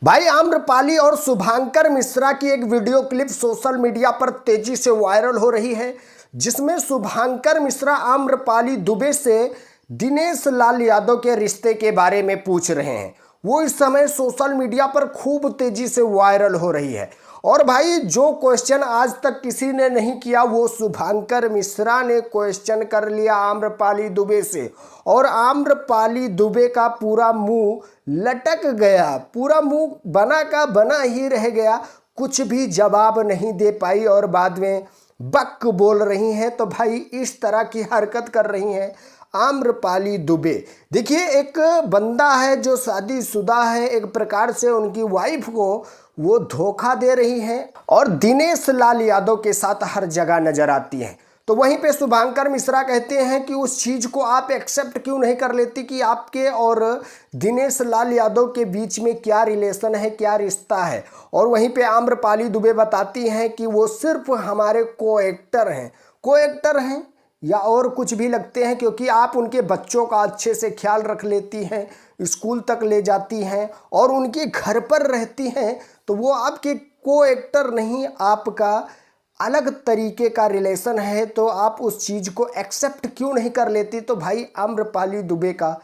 भाई आम्रपाली और शुभांकर मिश्रा की एक वीडियो क्लिप सोशल मीडिया पर तेजी से वायरल हो रही है, जिसमें शुभांकर मिश्रा आम्रपाली दुबे से दिनेश लाल यादव के रिश्ते के बारे में पूछ रहे हैं। वो इस समय सोशल मीडिया पर खूब तेजी से वायरल हो रही है। और भाई जो क्वेश्चन आज तक किसी ने नहीं किया वो शुभांकर मिश्रा ने क्वेश्चन कर लिया आम्रपाली दुबे से, और आम्रपाली दुबे का पूरा मुंह लटक गया, पूरा मुंह बना का बना ही रह गया, कुछ भी जवाब नहीं दे पाई और बाद में बक बोल रही हैं। तो भाई इस तरह की हरकत कर रही हैं आम्रपाली दुबे। देखिए, एक बंदा है जो शादीशुदा है, एक प्रकार से उनकी वाइफ को वो धोखा दे रही हैं और दिनेश लाल यादव के साथ हर जगह नजर आती हैं। तो वहीं पे शुभांकर मिश्रा कहते हैं कि उस चीज़ को आप एक्सेप्ट क्यों नहीं कर लेती कि आपके और दिनेश लाल यादव के बीच में क्या रिलेशन है, क्या रिश्ता है। और वहीं पे आम्रपाली दुबे बताती हैं कि वो सिर्फ हमारे को एक्टर हैं या और कुछ भी लगते हैं, क्योंकि आप उनके बच्चों का अच्छे से ख्याल रख लेती हैं, स्कूल तक ले जाती हैं और उनके घर पर रहती हैं। तो वो आपके को एक्टर नहीं, आपका अलग तरीके का रिलेशन है, तो आप उस चीज़ को एक्सेप्ट क्यों नहीं कर लेती। तो भाई आम्रपाली दुबे का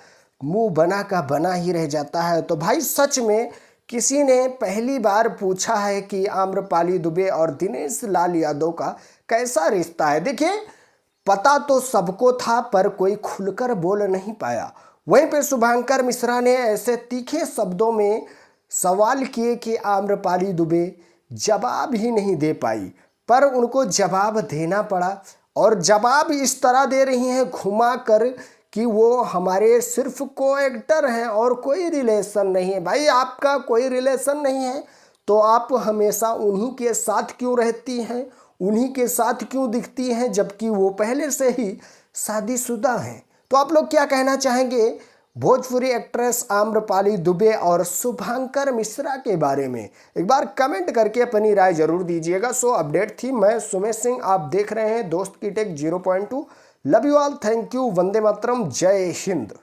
मुंह बना का बना ही रह जाता है। तो भाई सच में किसी ने पहली बार पूछा है कि आम्रपाली दुबे और दिनेश लाल यादव का कैसा रिश्ता है। देखिए, पता तो सबको था पर कोई खुलकर बोल नहीं पाया। वहीं पे शुभांकर मिश्रा ने ऐसे तीखे शब्दों में सवाल किए कि आम्रपाली दुबे जवाब ही नहीं दे पाई, पर उनको जवाब देना पड़ा। और जवाब इस तरह दे रही हैं घुमा कर कि वो हमारे सिर्फ को एक्टर हैं और कोई रिलेशन नहीं है। भाई आपका कोई रिलेशन नहीं है तो आप हमेशा उन्हीं के साथ क्यों रहती हैं, उन्हीं के साथ क्यों दिखती हैं, जबकि वो पहले से ही शादीशुदा हैं। तो आप लोग क्या कहना चाहेंगे भोजपुरी एक्ट्रेस आम्रपाली दुबे और शुभांकर मिश्रा के बारे में? एक बार कमेंट करके अपनी राय जरूर दीजिएगा। सो अपडेट थी, मैं सुमेश सिंह, आप देख रहे हैं दोस्त की take 0.2। Love you all, thank you, Vande Mataram, जय हिंद।